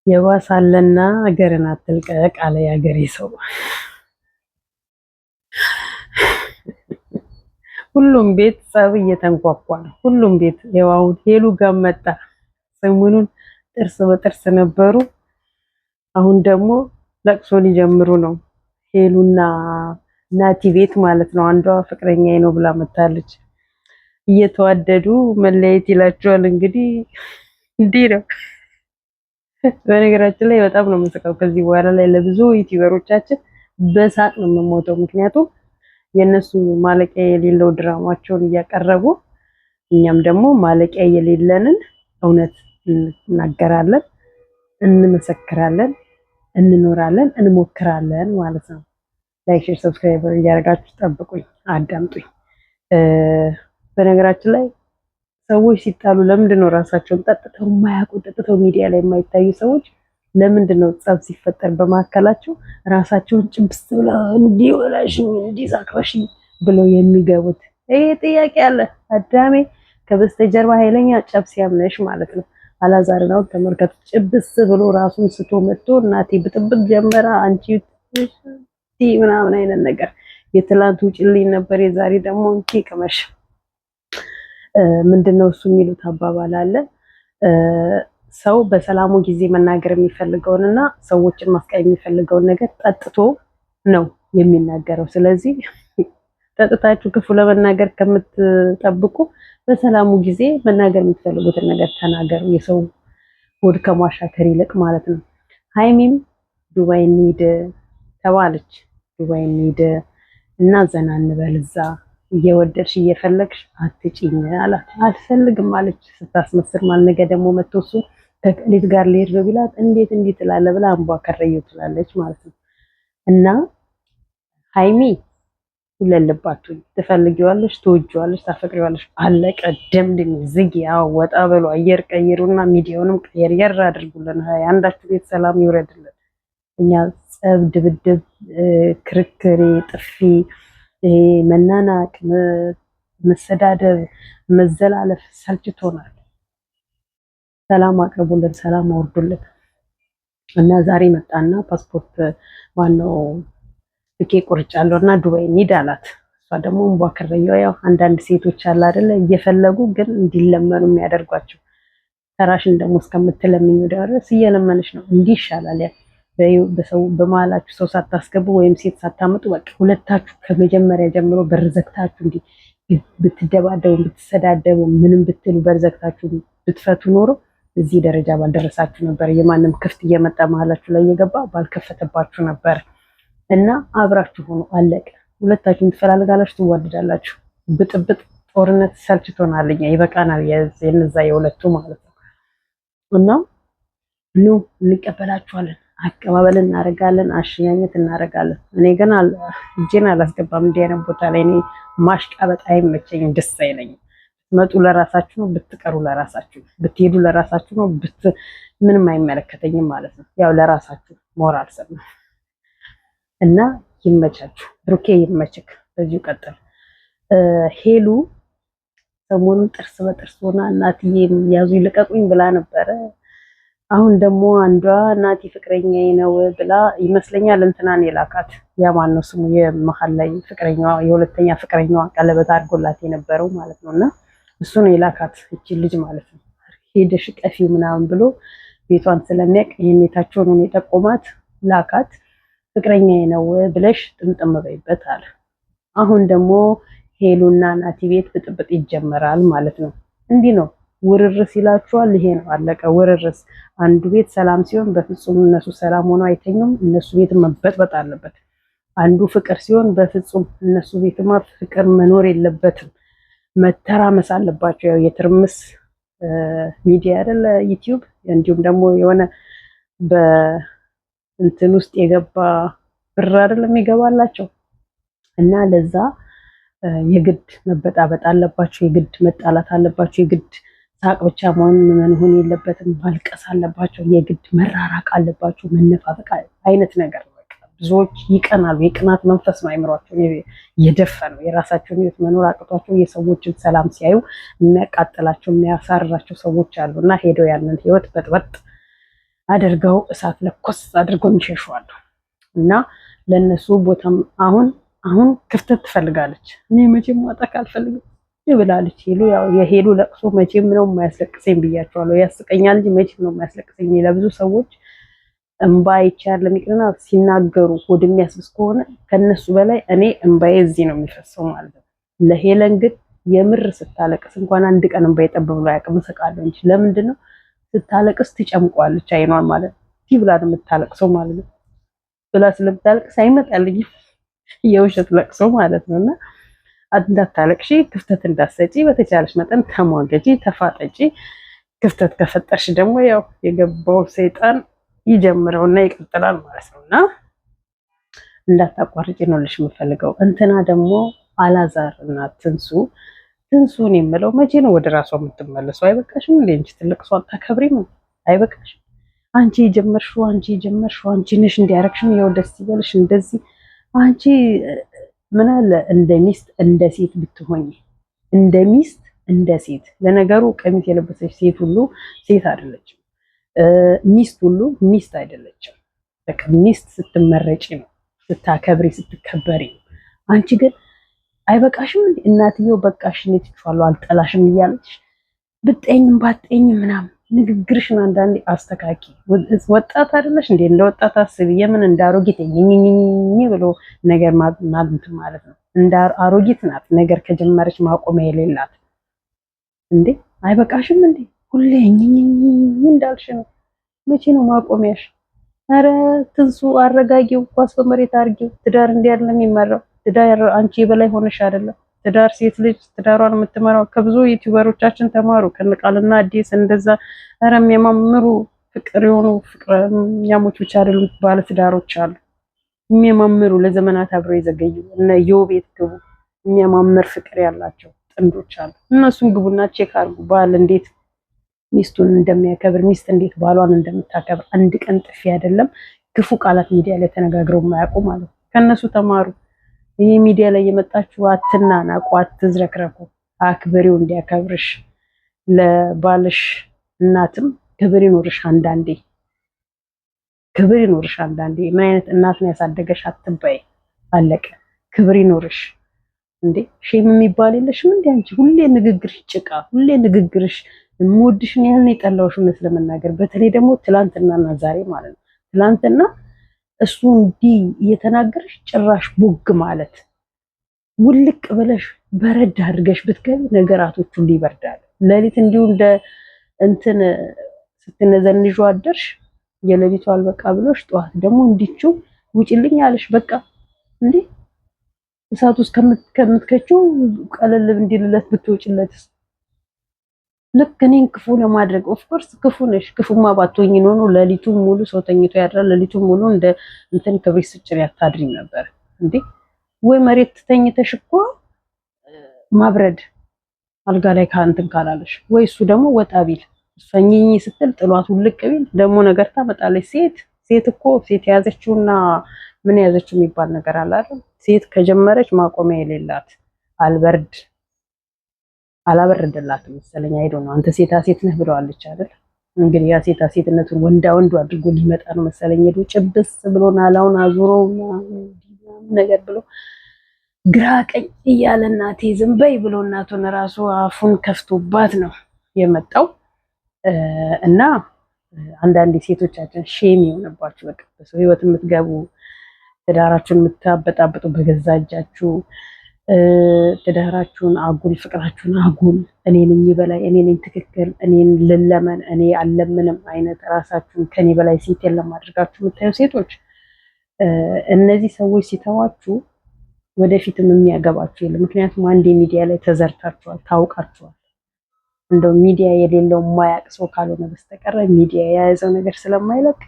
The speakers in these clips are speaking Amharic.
የባሳለና ሀገርን አትልቀቅ አለ የሀገሬ ሰው። ሁሉም ቤት ጸብ እየተንኳኳ ነው። ሁሉም ቤት የዋው ሄሉ ጋር መጣ። ሰሞኑን ጥርስ በጥርስ ነበሩ። አሁን ደግሞ ለቅሶ ሊጀምሩ ነው። ሄሉና ናቲ ቤት ማለት ነው። አንዷ ፍቅረኛዬ ነው ብላ መታለች። እየተዋደዱ መለየት ይላቸዋል። እንግዲህ እንዲህ ነው። በነገራችን ላይ በጣም ነው የምንስቀው። ከዚህ በኋላ ላይ ለብዙ ዩቲዩበሮቻችን በሳቅ ነው የምሞተው። ምክንያቱም የነሱ ማለቂያ የሌለው ድራማቸውን እያቀረቡ እኛም ደግሞ ማለቂያ የሌለንን እውነት እናገራለን፣ እንመሰክራለን፣ እንኖራለን፣ እንሞክራለን ማለት ነው። ላይክ፣ ሼር፣ ሰብስክራይብ እያደረጋችሁ ጠብቁኝ፣ አዳምጡኝ። በነገራችን ላይ ሰዎች ሲጣሉ ለምንድን ነው ራሳቸውን ጠጥተው የማያውቁ ጠጥተው ሚዲያ ላይ የማይታዩ ሰዎች ለምንድን ነው ጸብ ሲፈጠር በመካከላቸው ራሳቸውን ጭብስ ብለው እንዲወላሽኝ እንዲሳክረሽኝ ብለው የሚገቡት? ይሄ ጥያቄ አለ አዳሜ። ከበስተጀርባ ኃይለኛ ጨብ ሲያምነሽ ማለት ነው። አላዛርን አሁን ተመልከቱ። ጭብስ ብሎ ራሱን ስቶ መጥቶ እናቴ ብጥብጥ ጀመረ። አንቺ ምናምን አይነት ነገር የትላንቱ ጭልኝ ነበር፣ የዛሬ ደግሞ እንቺ ቅመሽ። ምንድነው እሱ የሚሉት አባባል አለ። ሰው በሰላሙ ጊዜ መናገር የሚፈልገውንና ሰዎችን ማስቀየም የሚፈልገውን ነገር ጠጥቶ ነው የሚናገረው። ስለዚህ ጠጥታችሁ ክፉ ለመናገር ከምትጠብቁ በሰላሙ ጊዜ መናገር የምትፈልጉትን ነገር ተናገሩ። የሰው ሆድ ከማሻከር ይልቅ ማለት ነው። ሀይሚም ዱባይ እንሂድ ተባለች። ዱባይ እንሂድ እና ዘና እንበል እዛ እየወደድሽ እየፈለግሽ አትጪኝ አላት። አልፈልግም አለች ስታስመስል። ነገ ደግሞ መጥቶ እሱ ከቅሊት ጋር ልሄድ ነው ቢላት እንዴት እንዲህ ትላለህ ብላ አንቧ ከረየው ትላለች ማለት ነው። እና ሀይሚ ሁለልባችሁ ትፈልጊዋለሽ፣ ትወጂዋለሽ፣ ታፈቅሪዋለሽ። አለቀ ደምድም ዝጊ። ያው ወጣ በሉ አየር ቀይሩና ሚዲያውንም ቀየር አድርጉልን። አንዳችሁ ቤት ሰላም ይውረድልን። እኛ ጸብ፣ ድብድብ፣ ክርክሬ፣ ጥፊ፣ መናናቅ፣ መሰዳደብ፣ መዘላለፍ ሰልችቶናል። ሰላም አቅርቡልን፣ ሰላም አውርዱልን። እና ዛሬ መጣና ፓስፖርት ማነው ትኬ ቆርጫለሁ እና ዱባይ እንሂድ አላት። እሷ ደግሞ እንቧከረየው። ያው አንዳንድ ሴቶች አለ አይደለ እየፈለጉ ግን እንዲለመኑ የሚያደርጓቸው። ተራሽን ደግሞ እስከምትለምኙ ድረስ እየለመነች ነው። እንዲህ ይሻላል። በሰው በመሀላችሁ ሰው ሳታስገቡ ወይም ሴት ሳታመጡ በቃ ሁለታችሁ ከመጀመሪያ ጀምሮ በርዘግታችሁ እንዲህ ብትደባደቡ ብትሰዳደቡ ምንም ብትሉ በርዘግታችሁ ብትፈቱ ኖሮ እዚህ ደረጃ ባልደረሳችሁ ነበር። የማንም ክፍት እየመጣ መሀላችሁ ላይ እየገባ ባልከፈተባችሁ ነበር። እና አብራችሁ ሆኖ አለቀ። ሁለታችሁም ትፈላልጋላችሁ፣ ትዋደዳላችሁ። ብጥብጥ፣ ጦርነት ሰልችቶናል። እኛ ይበቃናል። የነዛ የሁለቱ ማለት ነው። እና ኑ እንቀበላችኋለን፣ አቀባበል እናደርጋለን፣ አሸኛኘት እናደርጋለን። እኔ ግን እጄን አላስገባም እንዲህ አይነት ቦታ ላይ። እኔ ማሽቃበጥ አይመቸኝም፣ ደስ አይለኝም። ብትመጡ ለራሳችሁ ነው፣ ብትቀሩ ለራሳችሁ፣ ብትሄዱ ለራሳችሁ ነው፣ ምንም አይመለከተኝም ማለት ነው። ያው ለራሳችሁ ሞራል ሰብ ነው። እና ይመቻችሁ፣ ብሩኬ ይመችክ፣ በዚሁ ቀጥል። ሄሉ ሰሞኑን ጥርስ በጥርስ ሆና እናትዬ ያዙ ይልቀቁኝ ብላ ነበረ። አሁን ደግሞ አንዷ እናቴ ፍቅረኛዬ ነው ብላ ይመስለኛል እንትናን የላካት ያማን ነው ስሙ የመሀል ላይ ፍቅረኛዋ የሁለተኛ ፍቅረኛዋ ቀለበት አድርጎላት የነበረው ማለት ነው። እና እሱ ነው የላካት እቺ ልጅ ማለት ነው። ሄደሽ ቀፊ ምናምን ብሎ ቤቷን ስለሚያውቅ ይሄኔታቸውን ነው የጠቆማት ላካት። ፍቅረኛዬ ነው ብለሽ ጥምጥም በይበት አለ። አሁን ደግሞ ሄሉና ናቲ ቤት ብጥብጥ ይጀመራል ማለት ነው። እንዲህ ነው ውርርስ ይላችኋል። ይሄ ነው አለቀ። ውርርስ። አንዱ ቤት ሰላም ሲሆን በፍጹም እነሱ ሰላም ሆነው አይተኙም። እነሱ ቤት መበጥበጥ አለበት። አንዱ ፍቅር ሲሆን በፍጹም እነሱ ቤትማ ፍቅር መኖር የለበትም። መተራመስ አለባቸው። ያው የትርምስ ሚዲያ አይደለ ዩቲዩብ። እንዲሁም ደግሞ የሆነ በእንትን ውስጥ የገባ ብር አይደለም ይገባላቸው እና ለዛ የግድ መበጣበጥ አለባቸው። የግድ መጣላት አለባቸው። የግድ ሳቅ ብቻ መሆን የለበትም። ማልቀስ አለባቸው። የግድ መራራቅ አለባቸው። መነፋፈቅ አይነት ነገር ነው። በቃ ብዙዎች ይቀናሉ። የቅናት መንፈስ ነው አይምሯቸው የደፈነው። የራሳቸውን ህይወት መኖር አቅቷቸው የሰዎችን ሰላም ሲያዩ የሚያቃጥላቸው የሚያሳርራቸው ሰዎች አሉ እና ሄደው ያንን ህይወት በጥበጥ አድርገው እሳት ለኮስ አድርገው የሚሸሹ እና ለነሱ ቦታም አሁን ክፍተት ትፈልጋለች። እኔ መቼም ማጣት አልፈልግም ይብላለች። ያው የሄሉ ለቅሶ መቼም ነው የማያስለቅሰኝ ብያቸዋለሁ። ያስቀኛል እንጂ መቼም ነው የማያስለቅሰኝ። ለብዙ ሰዎች እንባ ይቻል ለሚቅርና ሲናገሩ ሆድ የሚያስብስ ከሆነ ከነሱ በላይ እኔ እንባዬ እዚህ ነው የሚፈሰው ማለት ነው። ለሄለን ግን የምር ስታለቅስ እንኳን አንድ ቀን እንባዬ ጠብ ብሎ አያውቅም። እስቃለሁ እንጂ ለምንድን ነው ስታለቅስ ትጨምቋለች አይኗን ማለት ነው። እንዲህ ብላ ነው የምታለቅሰው ማለት ነው። ብላ ስለምታለቅስ አይመጣልኝም የውሸት ለቅሶ ማለት ነው። እና እንዳታለቅሺ፣ ክፍተት እንዳትሰጪ፣ በተቻለሽ መጠን ተሟገጂ፣ ተፋጠጪ። ክፍተት ከፈጠርሽ ደግሞ ያው የገባው ሰይጣን ይጀምረውና ይቀጥላል ማለት ነው። እና እንዳታቋርጪ ነው ልሽ የምፈልገው። እንትና ደግሞ አላዛር እና ትንሱን የምለው መቼ ነው ወደ ራሷ የምትመለሰው? አይበቃሽም እንዴ? እንጂ ትልቅ ሰው አታከብሪም? አይበቃሽም? አንቺ የጀመርሽው አንቺ ነሽ እንዲያረግሽም ያው ደስ ይበልሽ። እንደዚህ አንቺ ምን አለ እንደ ሚስት እንደ ሴት ብትሆኝ፣ እንደ ሚስት እንደ ሴት። ለነገሩ ቀሚስ የለበሰች ሴት ሁሉ ሴት አይደለችም፣ ሚስት ሁሉ ሚስት አይደለችም። በቃ ሚስት ስትመረጪ ነው፣ ስታከብሪ ስትከበሪ ነው። አንቺ ግን አይበቃሽም? እናትየው በቃሽ እኔ ትቼዋለሁ አልጠላሽም እያለች ብጠኝም ባጠኝም ምናምን ንግግርሽን አንዳንዴ አስተካኪ። ወጣት አይደለሽ እንዴ? እንደ ወጣት አስቢ። የምን እንደ አሮጊት ኝኝኝኝ ብሎ ነገር ማለት ማለት ነው። እንደ አሮጊት ናት ነገር ከጀመረች ማቆሚያ የሌላት እንዴ። አይበቃሽም እንዴ? ሁሌ ኝኝኝ እንዳልሽ ነው። መቼ ነው ማቆሚያሽ? አረ ትንሱ አረጋጊው፣ ኳስ በመሬት አርጊው። ትዳር እንዲህ አይደለም የሚመራው። ትዳር አንቺ በላይ ሆነሽ አይደለም። ትዳር ሴት ልጅ ትዳሯን የምትመራው ከብዙ ዩቲዩበሮቻችን ተማሩ። ከነቃልና አዲስ እንደዛ ኧረ የሚያማምሩ ፍቅር የሆኑ ፍቅረኛሞች ብቻ አይደሉም ባለ ትዳሮች አሉ የሚያማምሩ ለዘመናት አብረው የዘገዩ እነ የውቤት ግቡ የሚያማምር ፍቅር ያላቸው ጥንዶች አሉ። እነሱን ግቡና ቼክ አድርጉ። ባል እንዴት ሚስቱን እንደሚያከብር፣ ሚስት እንዴት ባሏን እንደምታከብር። አንድ ቀን ጥፊ አይደለም ክፉ ቃላት ሚዲያ ላይ ተነጋግረው የማያውቁ ማለት ነው። ከነሱ ተማሩ። ይህ ሚዲያ ላይ የመጣችሁ አትናናቁ፣ አትዝረክረኩ። አክብሪው እንዲያከብርሽ። ለባልሽ እናትም ክብር ይኖርሽ አንዳንዴ፣ ክብር ይኖርሽ አንዳንዴ። ምን አይነት እናት ነው ያሳደገሽ አትባይ። አለቀ። ክብር ይኖርሽ እንዴ። ሼም የሚባል የለሽም እንዴ አንቺ? ሁሌ ንግግርሽ ጭቃ፣ ሁሌ ንግግርሽ የምወድሽን ያህል ነው የጠላሁሽ። እውነት ለመናገር በተለይ ደግሞ ትላንትናና ዛሬ ማለት ነው። ትላንትና እሱ እንዲህ እየተናገረሽ ጭራሽ ቦግ ማለት ውልቅ ብለሽ በረድ አድርገሽ ብትገቢ ነገራቶቹ እንዲህ ይበርዳል። ሌሊት እንዲሁ እንደ እንትን ስትነዘንዡ አደርሽ። የሌሊቱ አልበቃ ብሎሽ ጠዋት ደግሞ እንዲችው ውጭልኝ አለሽ። በቃ እንዴ እሳት ውስጥ ከምትከቺው ቀለል እንዲልለት ብትውጭለት። ልክ እኔን ክፉ ለማድረግ ኦፍኮርስ ክፉ ነሽ። ክፉማ ባትሆኝ ነው ሌሊቱን ሙሉ ሰው ተኝቶ ያድራል። ሌሊቱን ሙሉ እንደ እንትን ክብሪት ስጭር ያታድሪም ነበር እንዴ? ወይ መሬት ተኝተሽ እኮ ማብረድ አልጋ ላይ ካንትን ካላለሽ፣ ወይ እሱ ደግሞ ወጣ ቢል እሷኝኝ ስትል ጥሏት ውልቅ ቢል ደግሞ ነገር ታመጣለች። ሴት እኮ ሴት የያዘችውና ምን የያዘችው የሚባል ነገር አለ አይደል? ሴት ከጀመረች ማቆሚያ የሌላት አላበረደላትም መሰለኝ። አይዶ ነው አንተ ሴታ ሴት ነህ ብለዋለች አይደል? እንግዲህ ያ ሴታ ሴትነቱን ወንዳ ወንዱ አድርጎ ሊመጣ ነው መሰለኝ። ሄዶ ጭብስ ብሎ ናላውን አዙሮ ነገር ብሎ ግራ ቀኝ እያለ እናቴ ዝም በይ ብሎ እናቱን ራሱ አፉን ከፍቶባት ነው የመጣው። እና አንዳንድ ሴቶቻችን ሼም የሆነባችሁ በቃ በሰው ህይወት የምትገቡ ትዳራችሁን የምታበጣብጡ በገዛ እጃችሁ ትዳራችሁን አጉል፣ ፍቅራችሁን አጉል፣ እኔ ነኝ በላይ፣ እኔ ነኝ ትክክል፣ እኔን ልለመን፣ እኔ አልለምንም አይነት ራሳችሁን ከኔ በላይ ሴት የለም አድርጋችሁ የምታዩ ሴቶች እነዚህ ሰዎች ሲተዋችሁ ወደፊትም የሚያገባችሁ የለም። ምክንያቱም አንድ ሚዲያ ላይ ተዘርታችኋል፣ ታውቃችኋል። እንደው ሚዲያ የሌለው የማያውቅ ሰው ካልሆነ በስተቀር ሚዲያ የያዘው ነገር ስለማይለቅ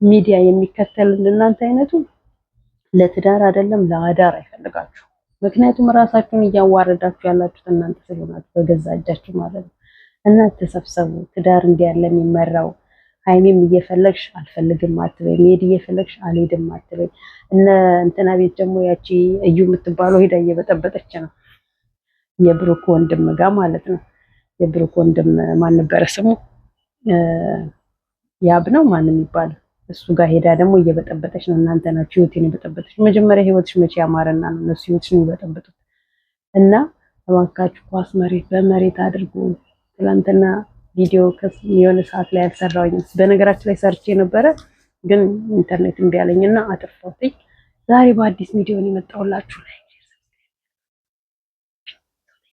ሚዲያ የሚከተል እናንተ አይነቱ ለትዳር አይደለም ለአዳር አይፈልጋችሁ። ምክንያቱም ራሳችሁን እያዋረዳችሁ ያላችሁት እናንተ ስለሆናችሁ በገዛ እጃችሁ ማለት ነው። እና ተሰብሰቡ። ትዳር እንዲህ ያለ የሚመራው ሃይሜም እየፈለግሽ አልፈልግም አትበይ፣ ሜድ እየፈለግሽ አልሄድም አትበይ። እነ እንትና ቤት ደግሞ ያቺ እዩ የምትባለው ሄዳ እየበጠበጠች ነው የብሩክ ወንድም ጋር ማለት ነው። የብሩክ ወንድም ማን ነበረ ስሙ? ያብ ነው ማንም ይባላል። እሱ ጋር ሄዳ ደግሞ እየበጠበጠች ነው። እናንተ ናችሁ ህይወቴን የበጠበጠች። መጀመሪያ ህይወትሽ መቼ ያማረና ነው እነሱ ህይወትሽን የሚበጠብጡት? እና እባካችሁ ኳስ መሬት በመሬት አድርጉ። ትናንትና ቪዲዮ የሆነ ሰዓት ላይ አልሰራሁኝም። በነገራችን ላይ ሰርቼ ነበረ ግን ኢንተርኔት እምቢ አለኝና አጠፋሁት። ዛሬ በአዲስ ቪዲዮ ነው የመጣሁላችሁ ላይ